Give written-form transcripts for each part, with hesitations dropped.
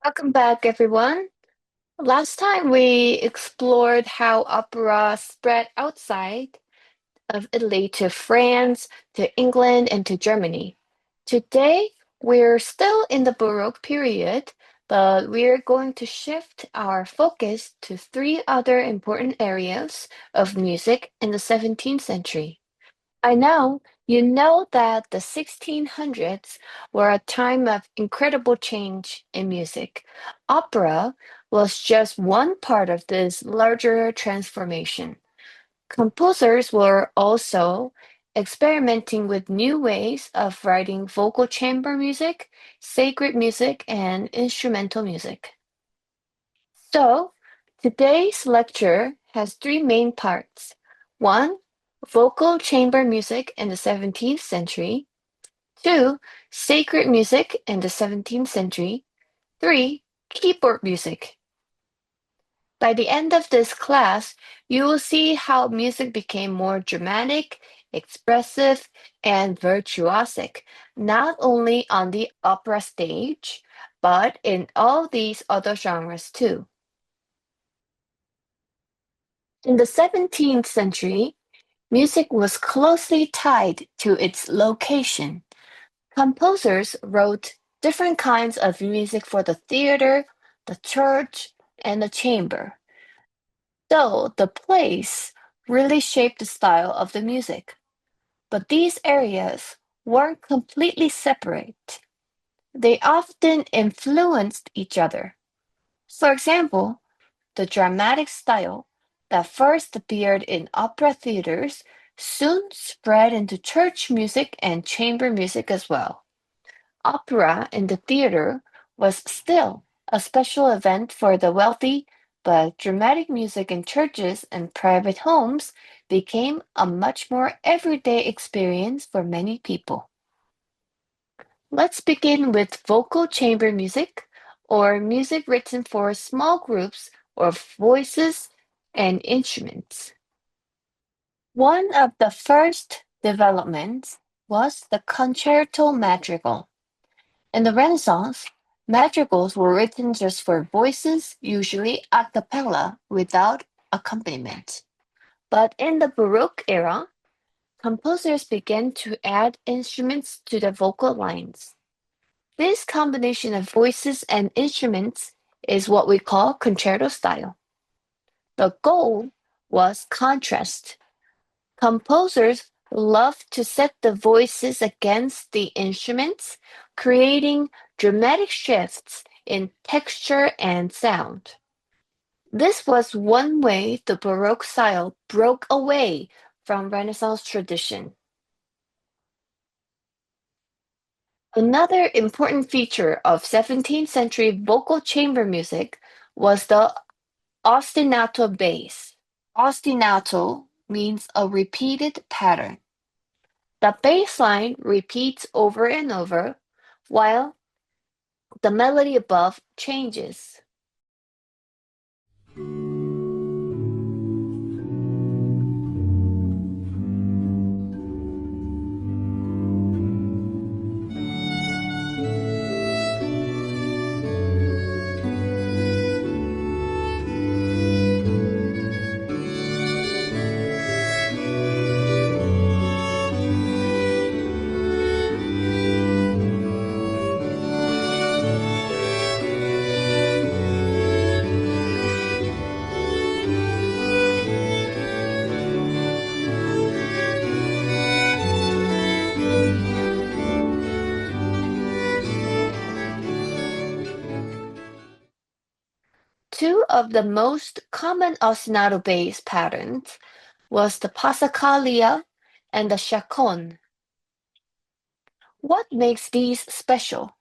Welcome back, everyone. Last time we explored how opera spread outside of Italy to France, to England, and to Germany. Today, we're still in the Baroque period, but we're going to shift our focus to three other important areas of music in the 17th century. I know that the 1600s were a time of incredible change in music. Opera was just one part of this larger transformation. Composers were also experimenting with new ways of writing vocal chamber music, sacred music, and instrumental music. So, today's lecture has three main parts. One, vocal chamber music in the 17th century. Two, sacred music in the 17th century. Three, keyboard music. By the end of this class, you will see how music became more dramatic, expressive, and virtuosic, not only on the opera stage, but in all these other genres too. In the 17th century, music was closely tied to its location. Composers wrote different kinds of music for the theater, the church, and the chamber. So the place really shaped the style of the music. But these areas weren't completely separate. They often influenced each other. For example, the dramatic style that first appeared in opera theaters soon spread into church music and chamber music as well. Opera in the theater was still a special event for the wealthy, but dramatic music in churches and private homes became a much more everyday experience for many people. Let's begin with vocal chamber music, or music written for small groups of voices and instruments. One of the first developments was the concerto madrigal. In the Renaissance, madrigals were written just for voices, usually a cappella without accompaniment. But in the Baroque era, composers began to add instruments to the vocal lines. This combination of voices and instruments is what we call concerto style. The goal was contrast. Composers loved to set the voices against the instruments, creating dramatic shifts in texture and sound. This was one way the Baroque style broke away from Renaissance tradition. Another important feature of 17th century vocal chamber music was the ostinato bass. Ostinato means a repeated pattern. The bass line repeats over and over, while the melody above changes. Two of the most common ostinato bass patterns was the passacaglia and the chaconne. What makes these special?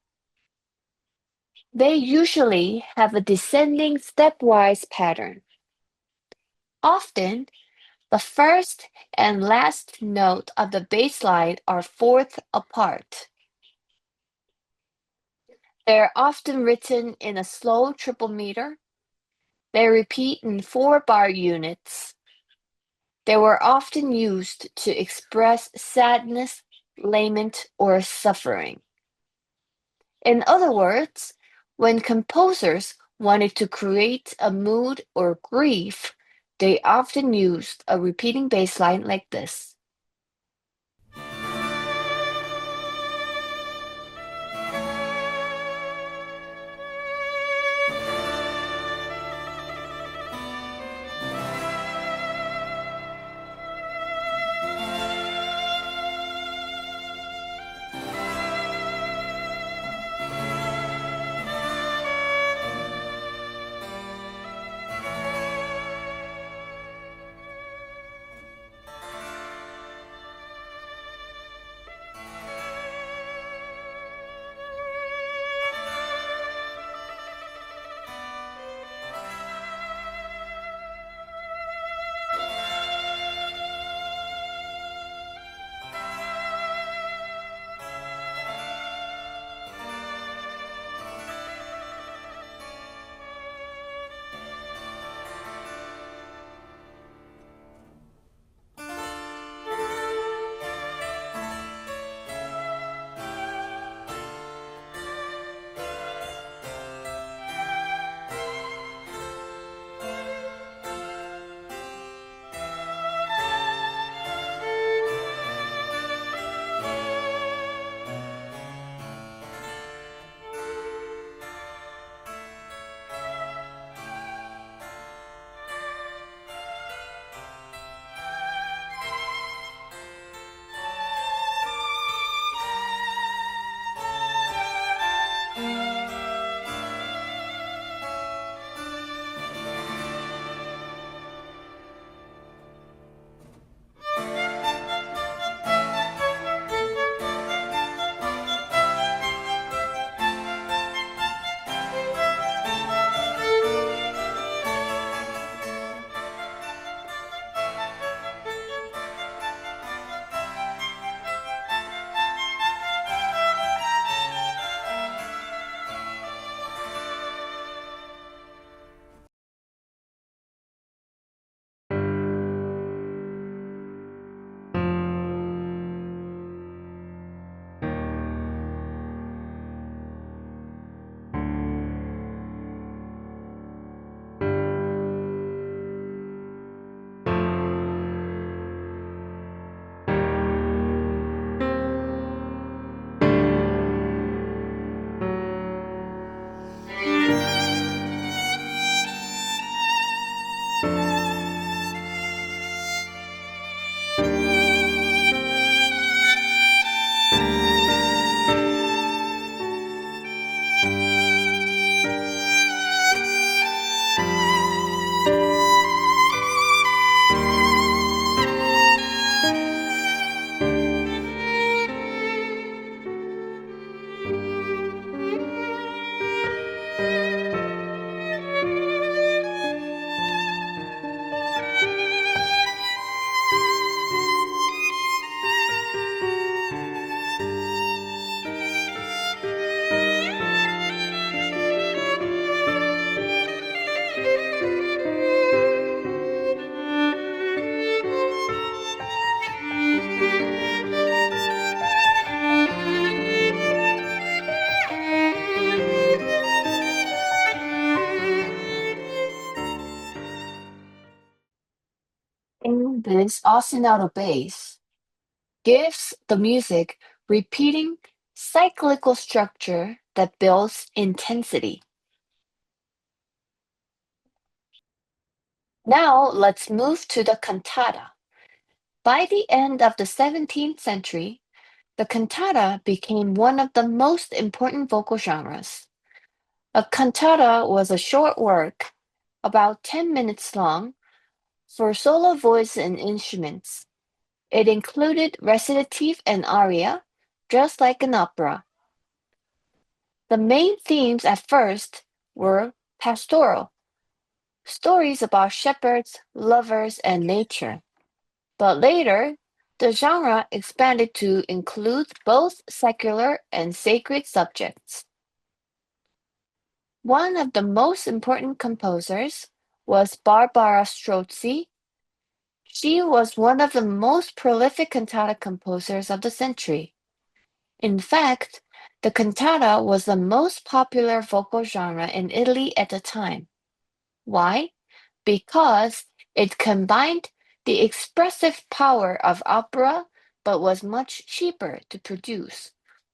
They usually have a descending stepwise pattern. Often, the first and last note of the bass line are fourth apart. They're often written in a slow triple meter. They repeat in 4-bar units. They were often used to express sadness, lament, or suffering. In other words, When composers wanted to create a mood or grief, they often used a repeating bass line like this. In this ostinato bass gives the music repeating cyclical structure that builds intensity. Now let's move to the cantata. By the end of the 17th century, the cantata became one of the most important vocal genres. A cantata was a short work, about 10 minutes long, for solo voice and instruments. It included recitative and aria, just like an opera. The main themes at first were pastoral, stories about shepherds, lovers, and nature. But later, the genre expanded to include both secular and sacred subjects. One of the most important composers was Barbara Strozzi. She was one of the most prolific cantata composers of the century. In fact, The cantata was the most popular vocal genre in Italy at the time. Why? Because it combined the expressive power of opera but was much cheaper to produce.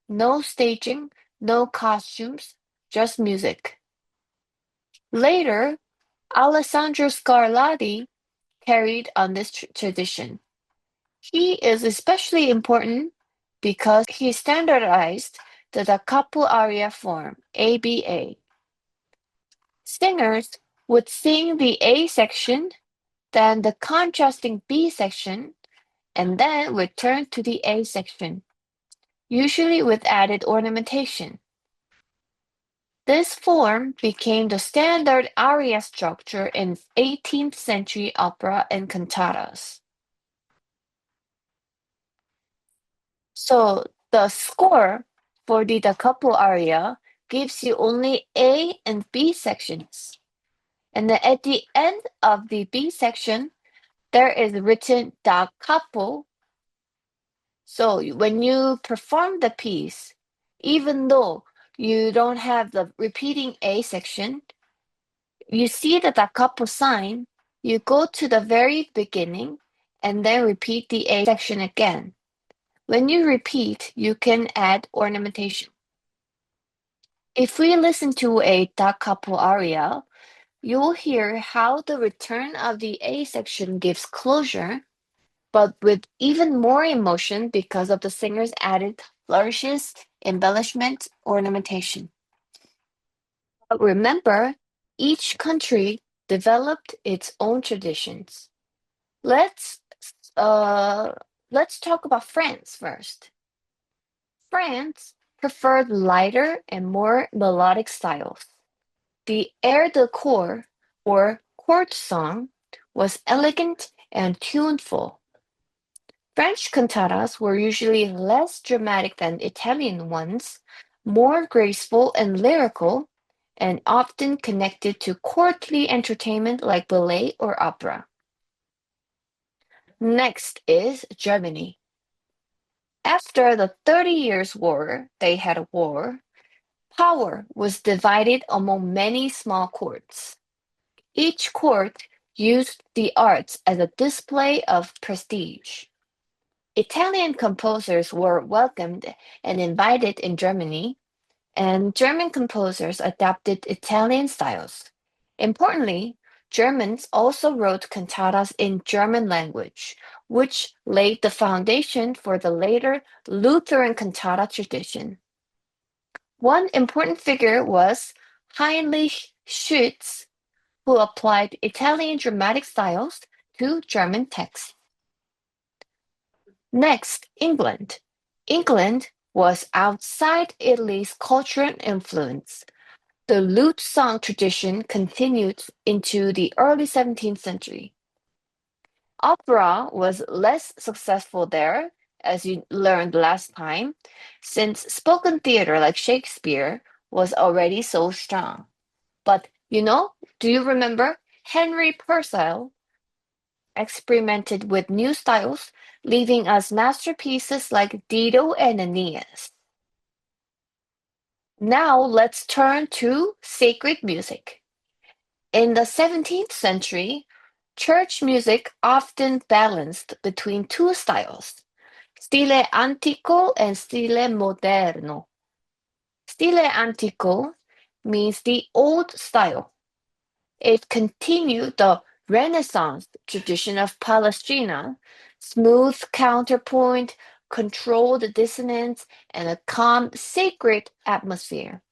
No staging, no costumes, just music. Later, Alessandro Scarlatti carried on this tradition. He is especially important because he standardized the da capo aria form, ABA. Singers would sing the A section, then the contrasting B section, and then return to the A section, usually with added ornamentation. This form became the standard aria structure in 18th century opera and cantatas. So the score for the da capo aria gives you only A and B sections. And then at the end of the B section, there is written da capo. So when you perform the piece, even though you don't have the repeating A section, you see the da capo sign, you go to the very beginning and then repeat the A section again. When you repeat, you can add ornamentation. If we listen to a da capo aria, you will hear how the return of the A section gives closure, but with even more emotion because of the singer's added flourishes, embellishment, ornamentation. But remember, each country developed its own traditions. Let's uh, let's talk about France first. France preferred lighter and more melodic styles. The air de cour, or court song, was elegant and tuneful. French cantatas were usually less dramatic than Italian ones, more graceful and lyrical, and often connected to courtly entertainment like ballet or opera. Next is Germany. After the 30 Years' War, they had a war. Power was divided among many small courts. Each court used the arts as a display of prestige. Italian composers were welcomed and invited in Germany, and German composers adopted Italian styles. Importantly, Germans also wrote cantatas in German language, which laid the foundation for the later Lutheran cantata tradition. One important figure was Heinrich Schütz, who applied Italian dramatic styles to German texts. Next, England. England was outside Italy's cultural influence. The lute song tradition continued into the early 17th century. Opera was less successful there, as you learned last time, since spoken theater like Shakespeare was already so strong. But do you remember Henry Purcell experimented with new styles, leaving us masterpieces like Dido and Aeneas. Now let's turn to sacred music. In the 17th century, church music often balanced between two styles, stile antico and stile moderno. Stile antico means the old style. It continued the Renaissance tradition of Palestrina, smooth counterpoint, controlled dissonance, and a calm, sacred atmosphere.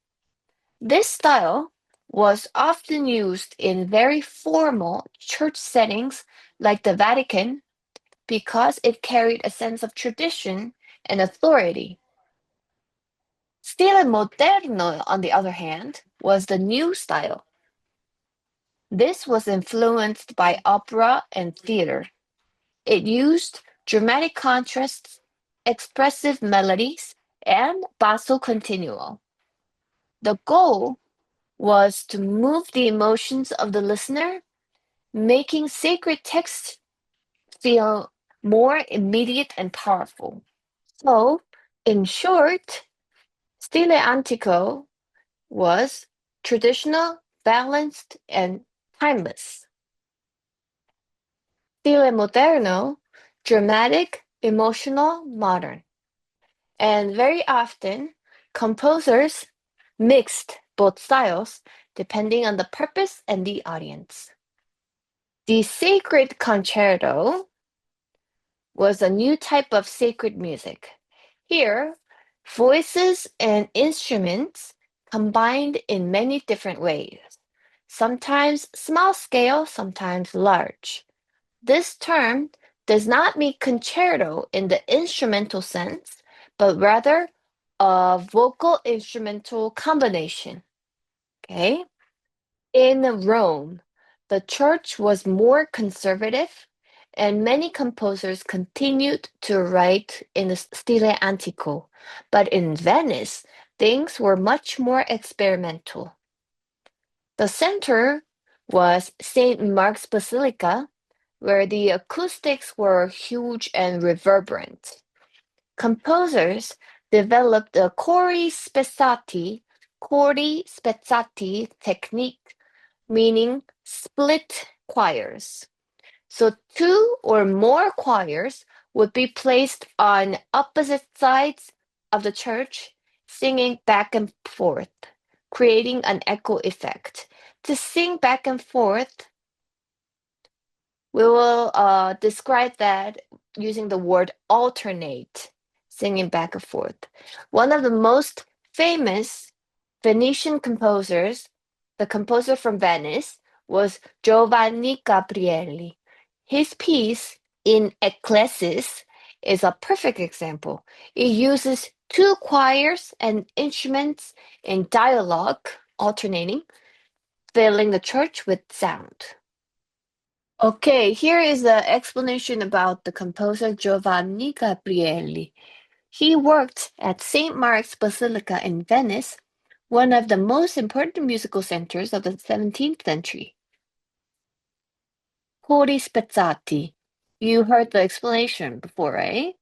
This style was often used in very formal church settings like the Vatican because it carried a sense of tradition and authority. Stile moderno, on the other hand, was the new style. This was influenced by opera and theater. It used dramatic contrasts, expressive melodies, and basso continuo. The goal was to move the emotions of the listener, making sacred texts feel more immediate and powerful. So, in short, Stile antico was traditional, balanced, and timeless. Stile moderno, dramatic, emotional, modern. And very often, composers mixed both styles depending on the purpose and the audience. The sacred concerto was a new type of sacred music. Here, voices and instruments combined in many different ways, sometimes small scale, sometimes large. This term does not mean concerto in the instrumental sense, but rather a vocal instrumental combination. Okay? In Rome, the church was more conservative, and many composers continued to write in the stile antico. But in Venice, things were much more experimental. The center was St. Mark's Basilica, where the acoustics were huge and reverberant. Composers developed the cori spezzati technique, meaning split choirs. So two or more choirs would be placed on opposite sides of the church, singing back and forth, creating an echo effect. To sing back and forth, we will describe that using the word alternate, singing back and forth. One of the most famous Venetian composers, the composer from Venice, was Giovanni Gabrieli. His piece in Ecclesis is a perfect example. It uses two choirs and instruments in dialogue, alternating, filling the church with sound. Okay, here is the explanation about the composer Giovanni Gabrieli. He worked at St. Mark's Basilica in Venice, one of the most important musical centers of the 17th century. Cori spezzati. You heard the explanation before, right?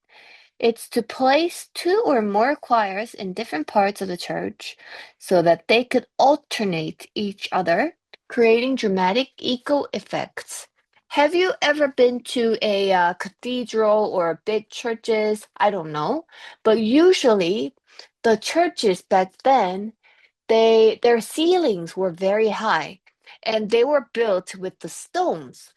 It's to place two or more choirs in different parts of the church so that they could alternate each other, creating dramatic echo effects. Have you ever been to a cathedral or big churches? I don't know. But usually the churches back then, their ceilings were very high and they were built with the stones.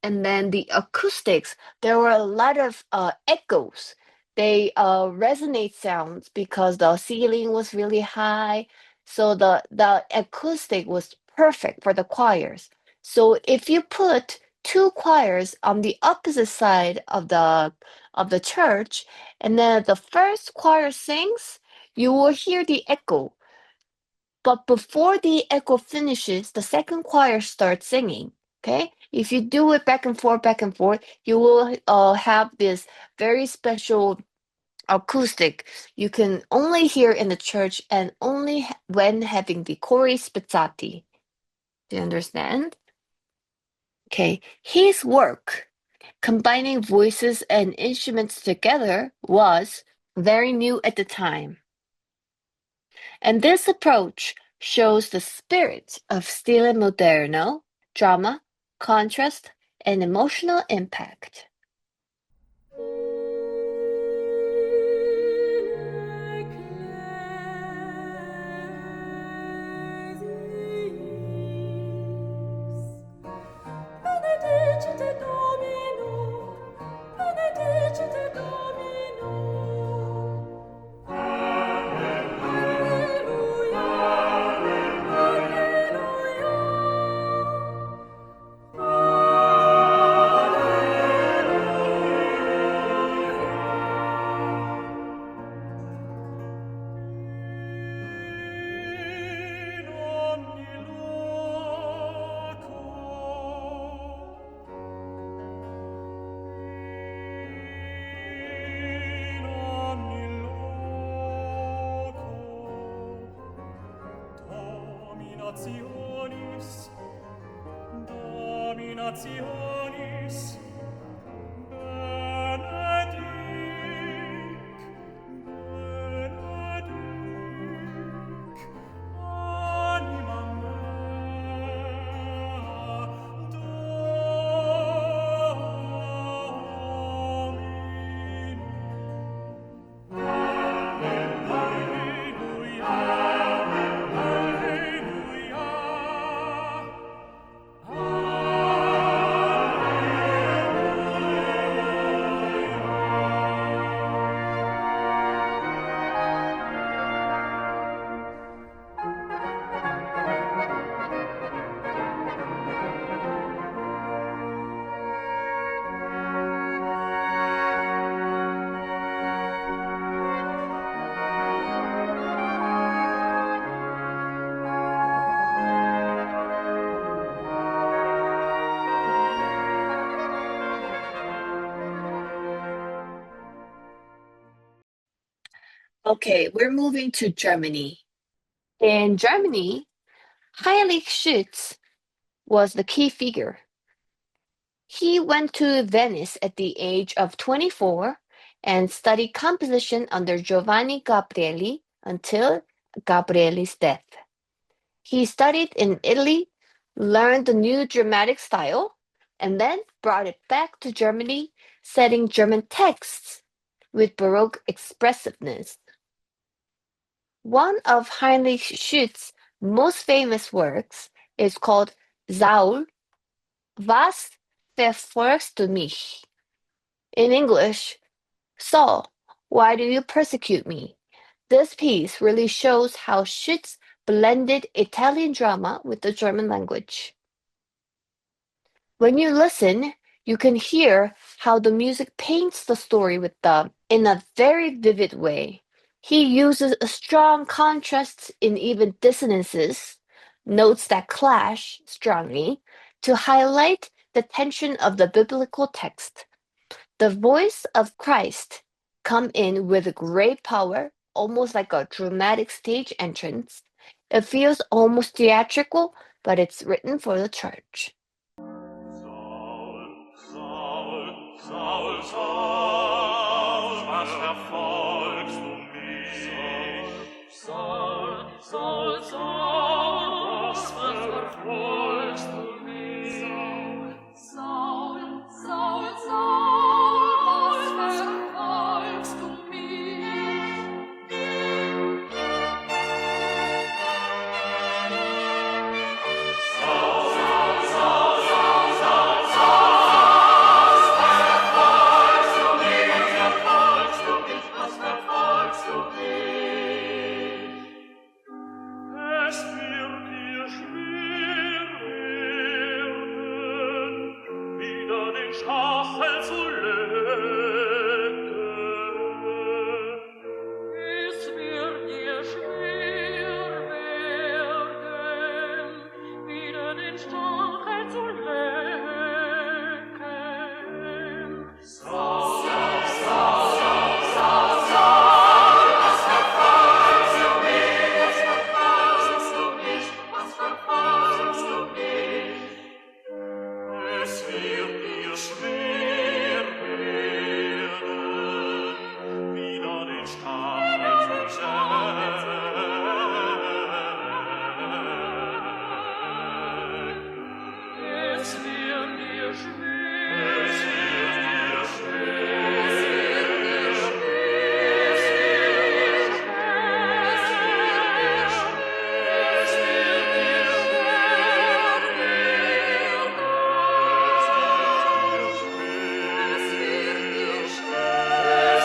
And then the acoustics, there were a lot of echoes. They resonate sounds because the ceiling was really high. So the acoustic was perfect for the choirs. So if you put two choirs on the opposite side of the church, and then the first choir sings, you will hear the echo. But before the echo finishes, the second choir starts singing. Okay, if you do it back and forth, you will have this very special acoustic you can only hear in the church and only when having the cori spezzati. Do you understand? Okay, his work combining voices and instruments together was very new at the time. And this approach shows the spirit of stile moderno, drama, contrast, and emotional impact. Benedicite Domino, benedicite Domino. Alleluia, in ogni loco. In ogni loco, dominationis, dominationis, benedic, benedic. Okay, we're moving to Germany. In Germany, Heinrich Schütz was the key figure. He went to Venice at the age of 24 and studied composition under Giovanni Gabrieli until Gabrieli's death. He studied in Italy, learned the new dramatic style, and then brought it back to Germany, setting German texts with Baroque expressiveness. One of Heinrich Schütz's most famous works is called Saul, was verfolgst du mich? In English, Saul, why do you persecute me? This piece really shows how Schütz blended Italian drama with the German language. When you listen, you can hear how the music paints the story in a very vivid way. He uses a strong contrasts in even dissonances, notes that clash strongly, to highlight the tension of the biblical text. The voice of Christ come in with great power, almost like a dramatic stage entrance. It feels almost theatrical, but it's written for the church. Saul, Saul, Saul, Saul, was verfolgst du mich? Saul, Saul, Saul, was verfolgst du mich? Saul, Saul, Saul, was verfolgst du was verfolgst du mich? Es wird dir schwer werden, wieder den Stachel zu lecken. Es wird dir schwer werden, wieder den Stachel zu lecken. Saul, Saul, Saul, Saul, Saul, was verfolgst du mich? Was verfolgst du mich? Was verfolgst du mich? Es wird dir schwer werden, wieder den Stachel zu lecken. Es wird dir schwer. Es wird dir schwer. Es wird dir schwer. Es wird dir schwer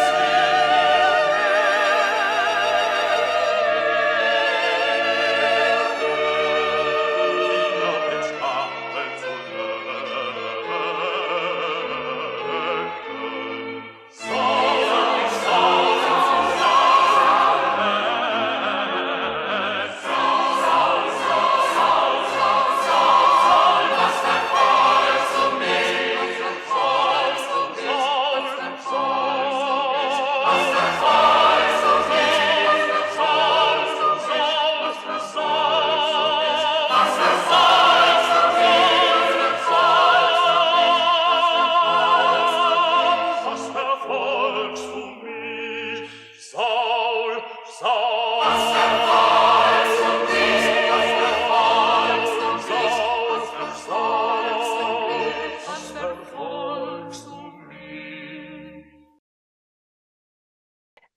Was verfolgst du mich? Saul, Saul. Was verfolgst du mich? Was verfolgst du mich? Was verfolgst du mich?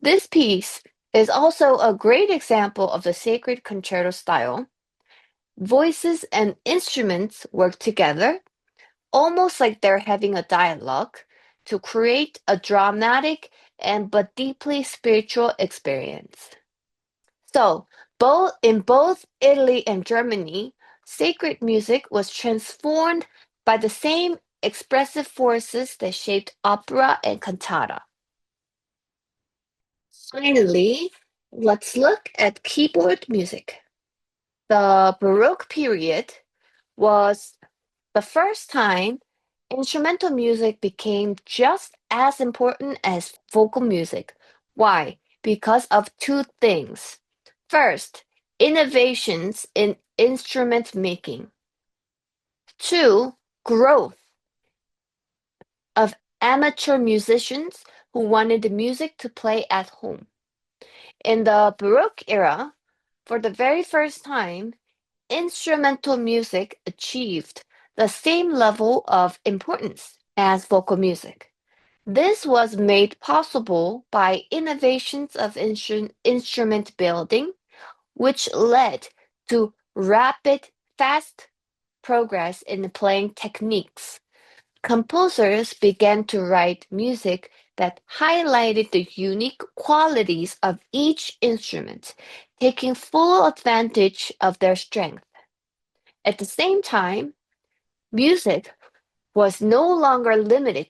This piece is also a great example of the sacred concerto style. Voices and instruments work together, almost like they're having a dialogue, to create a dramatic and but deeply spiritual experience. So, both Italy and Germany, sacred music was transformed by the same expressive forces that shaped opera and cantata. Finally, let's look at keyboard music. The Baroque period was the first time instrumental music became just as important as vocal music. Why? because of two things. First, innovations in instrument making. Two, growth of amateur musicians who wanted the music to play at home. In the Baroque era, for the very first time, instrumental music achieved the same level of importance as vocal music. This was made possible by innovations of instrument building, which led to rapid, fast progress in playing techniques. Composers began to write music that highlighted the unique qualities of each instrument, taking full advantage of their strength. At the same time, music was no longer limited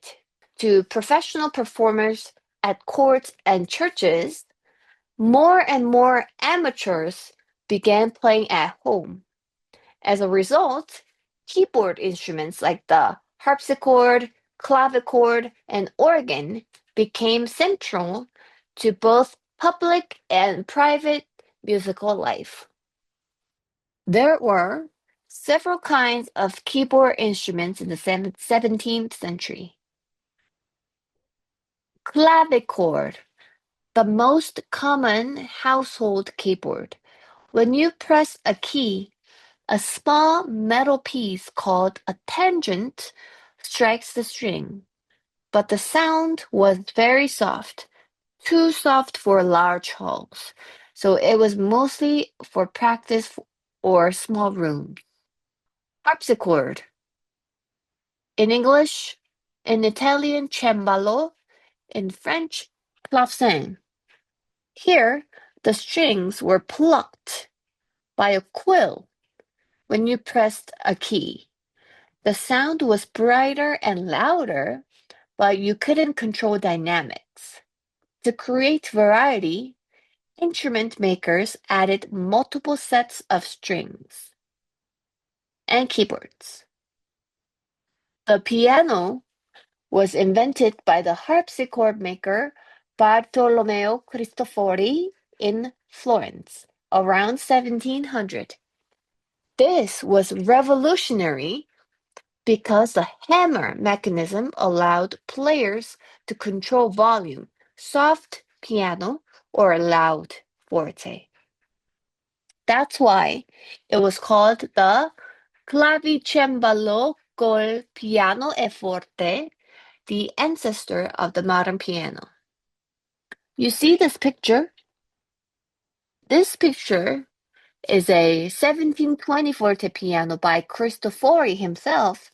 to professional performers at courts and churches. More and more amateurs began playing at home. As a result, keyboard instruments like the harpsichord, clavichord, and organ became central to both public and private musical life. There were several kinds of keyboard instruments in the 17th century. Clavichord, the most common household keyboard. When you press a key, a small metal piece called a tangent strikes the string, but the sound was very soft, too soft for large halls, so it was mostly for practice or small rooms. Harpsichord. In English, in Italian, cembalo, in French, clavecin. Here, the strings were plucked by a quill when you pressed a key. The sound was brighter and louder, but you couldn't control dynamics. To create variety, instrument makers added multiple sets of strings and keyboards. The piano was invented by the harpsichord maker Bartolomeo Cristofori in Florence around 1700. This was revolutionary because the hammer mechanism allowed players to control volume, soft piano or loud forte. That's why it was called the clavicembalo col piano e forte, the ancestor of the modern piano. You see this picture? This picture is a 1720 forte piano by Cristofori himself,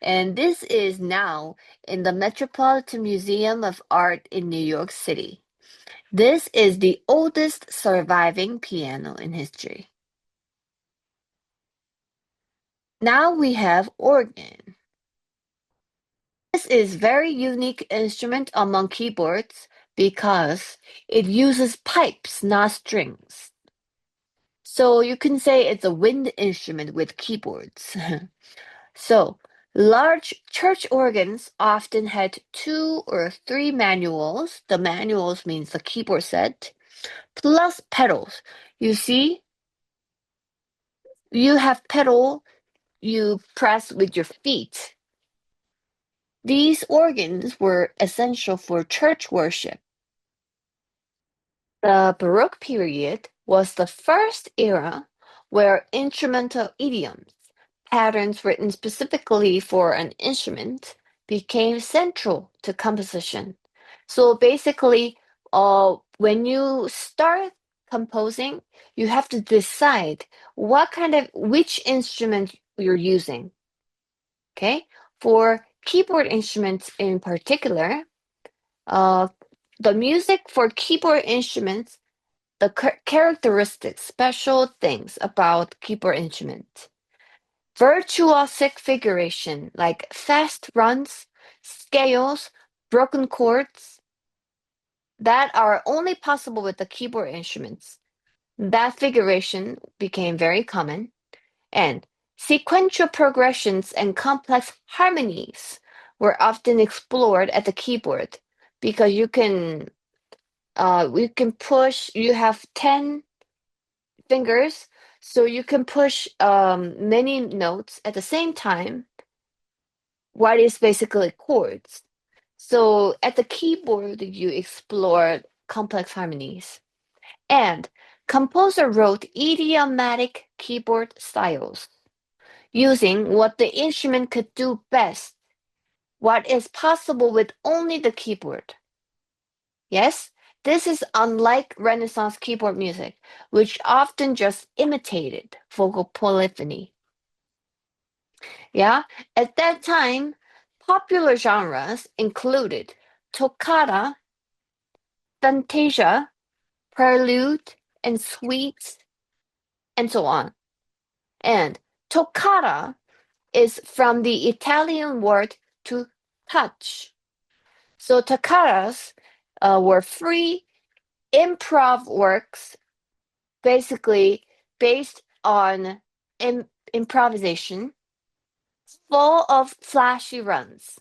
and this is now in the Metropolitan Museum of Art in New York City. This is the oldest surviving piano in history. Now we have organ. This is very unique instrument among keyboards because it uses pipes, not strings. So you can say it's a wind instrument with keyboards. So large church organs often had 2 or 3 manuals. The manuals means the keyboard set, plus pedals. You see, you have pedal you press with your feet. These organs were essential for church worship. The Baroque period was the first era where instrumental idioms, patterns written specifically for an instrument, became central to composition. So basically, when you start composing, you have to decide which instrument you're using. Okay? For keyboard instruments in particular, uh, the music for keyboard instruments, the characteristics, special things about keyboard instruments. Virtuosic figuration, like fast runs, scales, broken chords, that are only possible with the keyboard instruments. That figuration became very common, and sequential progressions and complex harmonies were often explored at the keyboard because you can you have 10 fingers, so you can push many notes at the same time, what is basically chords. So at the keyboard, you explore complex harmonies. And composer wrote idiomatic keyboard styles, using what the instrument could do best, what is possible with only the keyboard. Yes, this is unlike Renaissance keyboard music, which often just imitated vocal polyphony. Yeah, at that time, popular genres included toccata, fantasia, prelude, and suites, and so on. And toccata is from the Italian word to touch. So toccatas were free improv works, basically based on improvisation, full of flashy runs.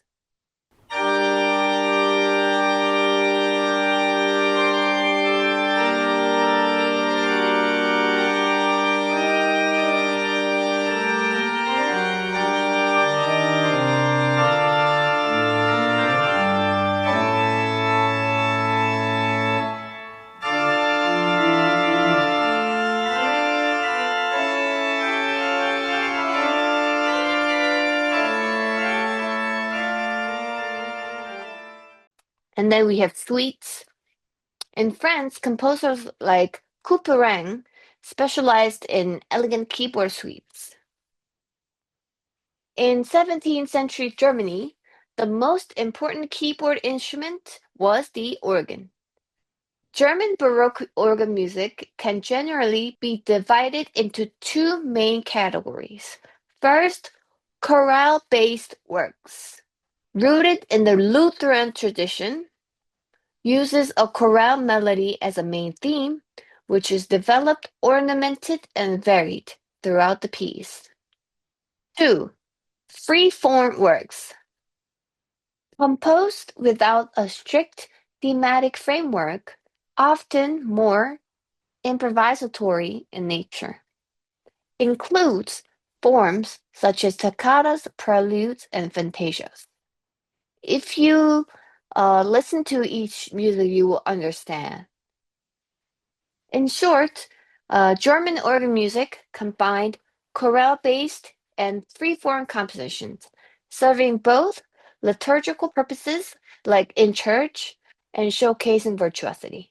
And then we have suites. In France, composers like Couperin specialized in elegant keyboard suites. In 17th century Germany, the most important keyboard instrument was the organ. German Baroque organ music can generally be divided into two main categories. First, chorale-based works. Rooted in the Lutheran tradition, uses a chorale melody as a main theme, which is developed, ornamented, and varied throughout the piece. 2. Free-form works. Composed without a strict thematic framework, often more improvisatory in nature. Includes forms such as toccatas, preludes, and fantasias. If you listen to each music, you will understand. In short, German organ music combined chorale-based and free-form compositions, serving both liturgical purposes, like in church, and showcasing virtuosity.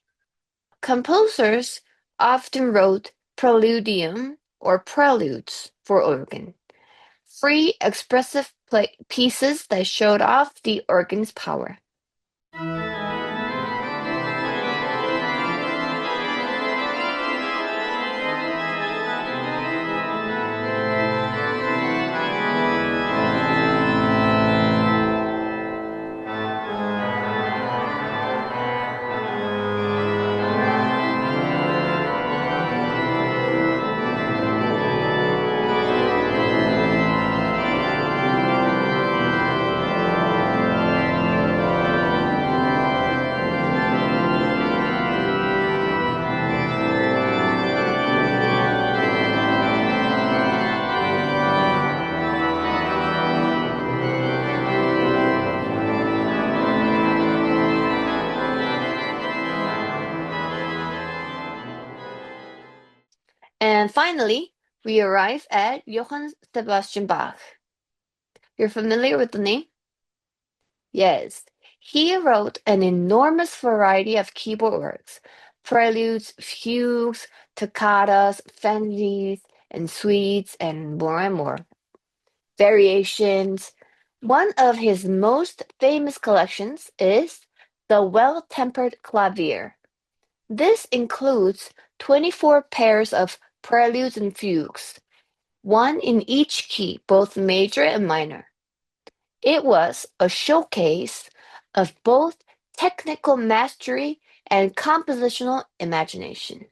Composers often wrote preludium or preludes for organ, free, expressive pieces that showed off the organ's power. And finally, we arrive at Johann Sebastian Bach. You're familiar with the name? Yes. He wrote an enormous variety of keyboard works, preludes, fugues, toccatas, fancies, and suites, and more. Variations. One of his most famous collections is The Well-Tempered Clavier. This includes 24 pairs of preludes and fugues, one in each key, both major and minor. It was a showcase of both technical mastery and compositional imagination.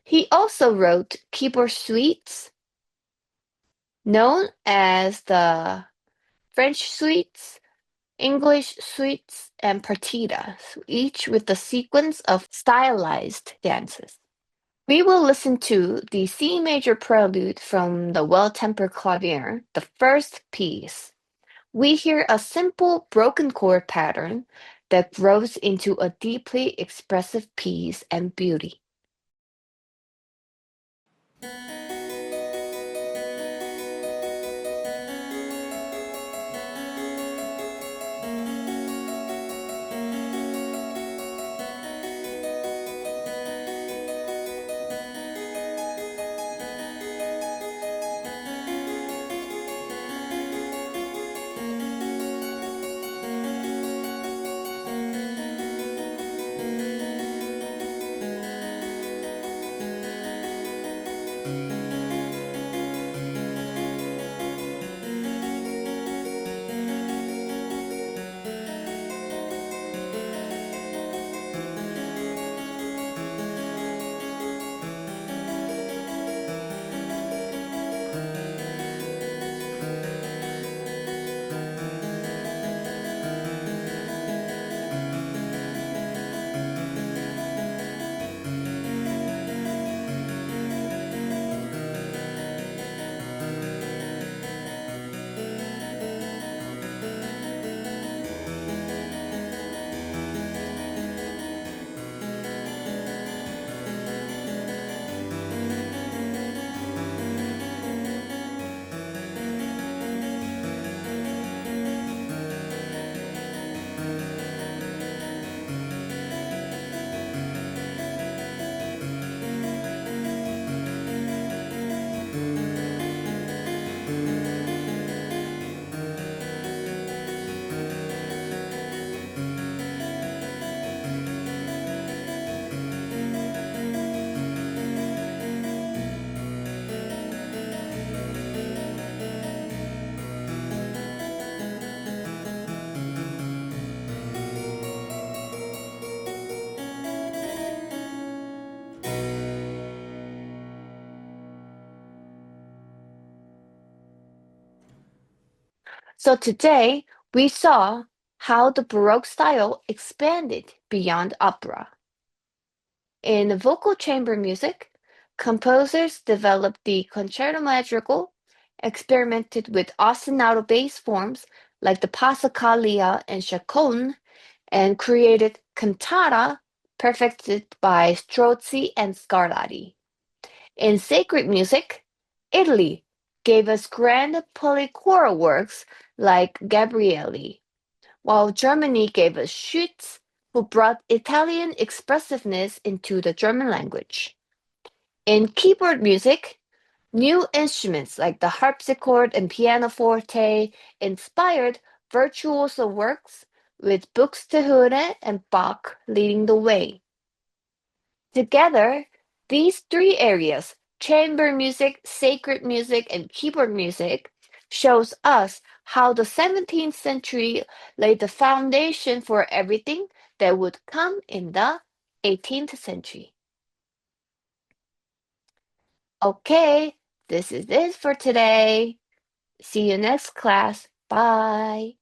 He also wrote keyboard suites, known as the French suites, English suites and partitas, each with a sequence of stylized dances. We will listen to the C major prelude from the Well-Tempered Clavier, the first piece. We hear a simple broken chord pattern that grows into a deeply expressive piece and beauty. So today we saw how the Baroque style expanded beyond opera. In vocal chamber music, composers developed the concerto madrigal, experimented with ostinato bass forms like the Passacaglia and chaconne, and created cantata perfected by Strozzi and Scarlatti. In sacred music, Italy gave us grand polychoral works like Gabrieli, while Germany gave us Schütz, who brought Italian expressiveness into the German language. In keyboard music, new instruments like the harpsichord and pianoforte inspired virtuoso works with Buxtehude and Bach leading the way. Together, these three areas, chamber music, sacred music, and keyboard music, shows us how the 17th century laid the foundation for everything that would come in the 18th century. Okay, this is it for today. See you next class. Bye.